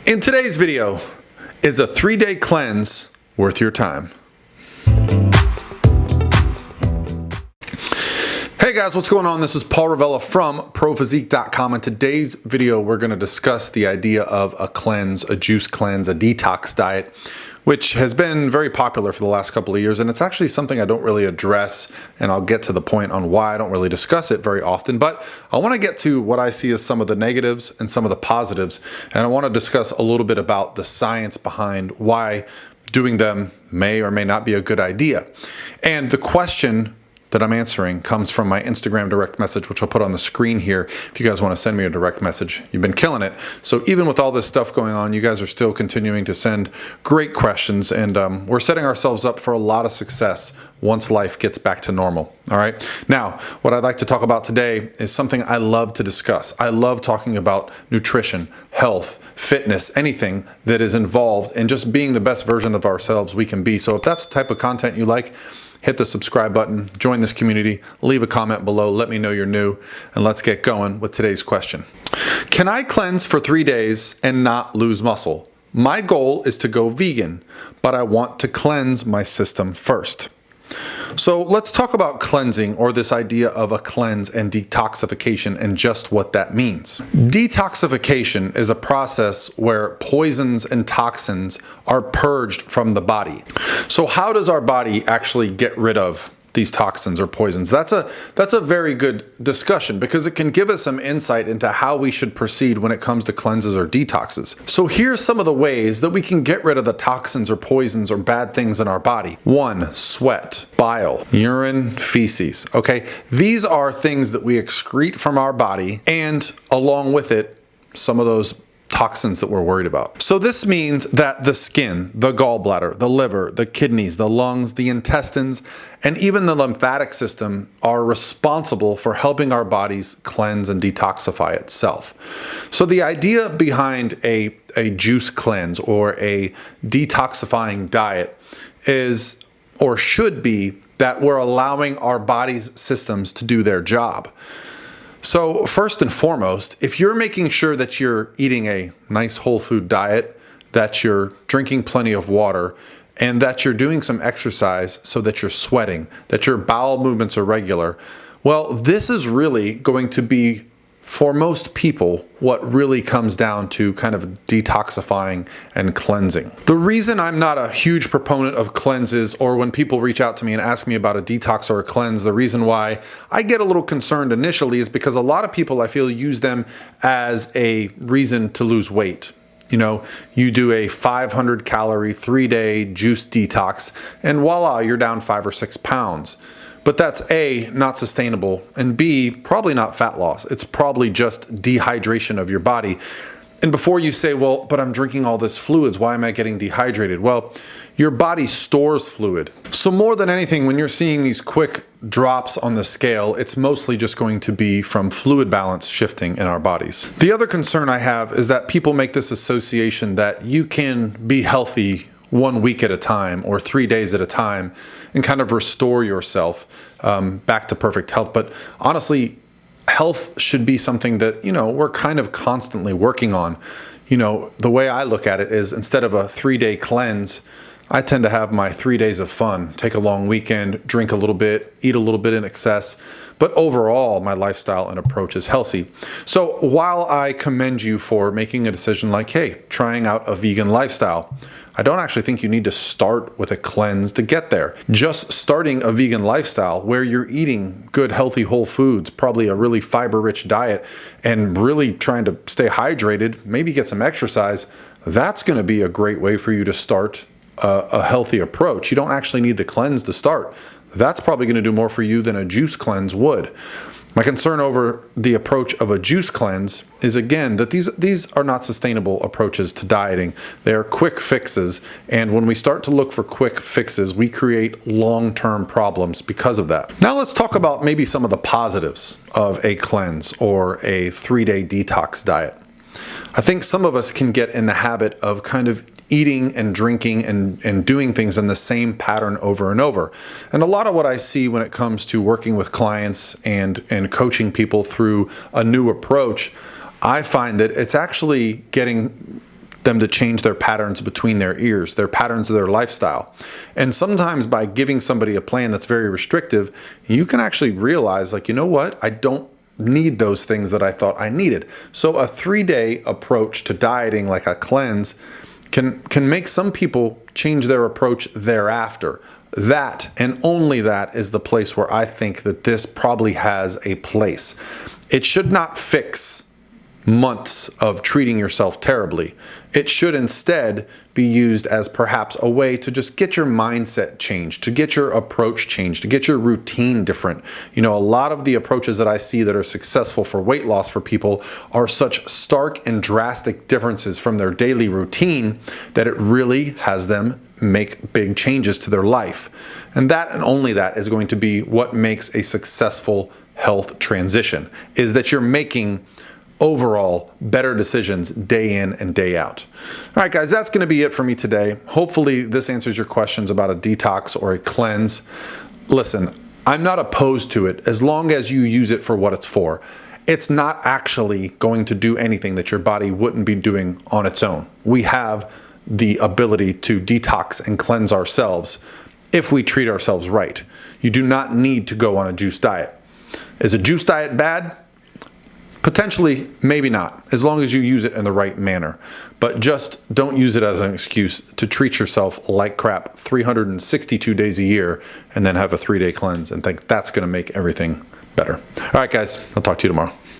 In today's video, is a 3-day cleanse worth your time? Hey guys, what's going on? This is Paul Ravella from ProPhysique.com. In today's video, we're going to discuss the idea of a cleanse, a juice cleanse, a detox diet, which has been very popular for the last couple of years. And it's actually something I don't really address, and I'll get to the point on why I don't really discuss it very often. But I want to get to what I see as some of the negatives and some of the positives. And I want to discuss a little bit about the science behind why doing them may or may not be a good idea. And the question that I'm answering comes from my Instagram direct message, which I'll put on the screen here if you guys want to send me a direct message. You've been killing it. So even with all this stuff going on, you guys are still continuing to send great questions, and we're setting ourselves up for a lot of success once life gets back to normal. All right. Now, what I'd like to talk about today is something I love to discuss. I love talking about nutrition, health, fitness, anything that is involved in just being the best version of ourselves we can be. So if that's the type of content you like, hit the subscribe button, join this community, leave a comment below, let me know you're new, and let's get going with today's question. Can I cleanse for 3 days and not lose muscle? My goal is to go vegan, but I want to cleanse my system first. So let's talk about cleansing, or this idea of a cleanse and detoxification, and just what that means. Detoxification is a process where poisons and toxins are purged from the body. So how does our body actually get rid of these toxins or poisons? That's a very good discussion, because it can give us some insight into how we should proceed when it comes to cleanses or detoxes. So here's some of the ways that we can get rid of the toxins or poisons or bad things in our body. 1, sweat, bile, urine, feces. Okay, these are things that we excrete from our body, and along with it, some of those toxins that we're worried about. So this means that the skin, the gallbladder, the liver, the kidneys, the lungs, the intestines, and even the lymphatic system are responsible for helping our bodies cleanse and detoxify itself. So the idea behind a juice cleanse or a detoxifying diet is, or should be, that we're allowing our body's systems to do their job. So first and foremost, if you're making sure that you're eating a nice whole food diet, that you're drinking plenty of water, and that you're doing some exercise so that you're sweating, that your bowel movements are regular, well, this is really going to be, for most people, what really comes down to kind of detoxifying and cleansing. The reason I'm not a huge proponent of cleanses, or when people reach out to me and ask me about a detox or a cleanse, the reason why I get a little concerned initially is because a lot of people, I feel, use them as a reason to lose weight. You know, you do a 500 calorie 3-day juice detox, and voila, you're down 5 or 6 pounds. But that's A, not sustainable, and B, probably not fat loss. It's probably just dehydration of your body. And before you say, well, but I'm drinking all this fluids, why am I getting dehydrated? Well, your body stores fluid. So more than anything, when you're seeing these quick drops on the scale, it's mostly just going to be from fluid balance shifting in our bodies. The other concern I have is that people make this association that you can be healthy 1 week at a time or 3 days at a time and kind of restore yourself back to perfect health. But honestly, health should be something that, you know, we're kind of constantly working on. You know, the way I look at it is, instead of a 3-day cleanse, I tend to have my 3 days of fun, take a long weekend, drink a little bit, eat a little bit in excess. But overall, my lifestyle and approach is healthy. So while I commend you for making a decision like, hey, trying out a vegan lifestyle, I don't actually think you need to start with a cleanse to get there. Just starting a vegan lifestyle where you're eating good, healthy, whole foods, probably a really fiber-rich diet, and really trying to stay hydrated, maybe get some exercise, that's going to be a great way for you to start a healthy approach. You don't actually need the cleanse to start. That's probably going to do more for you than a juice cleanse would. My concern over the approach of a juice cleanse is, again, that these are not sustainable approaches to dieting. They are quick fixes, and when we start to look for quick fixes, we create long-term problems because of that. Now let's talk about maybe some of the positives of a cleanse or a 3-day detox diet. I think some of us can get in the habit of kind of eating and drinking and doing things in the same pattern over and over. And a lot of what I see when it comes to working with clients and coaching people through a new approach, I find that it's actually getting them to change their patterns between their ears, their patterns of their lifestyle. And sometimes by giving somebody a plan that's very restrictive, you can actually realize, like, you know what? I don't need those things that I thought I needed. So a 3-day approach to dieting, like a cleanse, can make some people change their approach thereafter. That and only that is the place where I think that this probably has a place. It should not fix months of treating yourself terribly. It should instead be used as perhaps a way to just get your mindset changed, to get your approach changed, to get your routine different. You know, a lot of the approaches that I see that are successful for weight loss for people are such stark and drastic differences from their daily routine that it really has them make big changes to their life. And that and only that is going to be what makes a successful health transition, is that you're making overall better decisions day in and day out. All right, guys, that's going to be it for me today. Hopefully this answers your questions about a detox or a cleanse. Listen, I'm not opposed to it as long as you use it for what it's for. It's not actually going to do anything that your body wouldn't be doing on its own. We have the ability to detox and cleanse ourselves if we treat ourselves right. You do not need to go on a juice diet. Is a juice diet bad? Potentially, maybe not, as long as you use it in the right manner. But just don't use it as an excuse to treat yourself like crap 362 days a year and then have a 3-day cleanse and think that's going to make everything better. All right, guys, I'll talk to you tomorrow.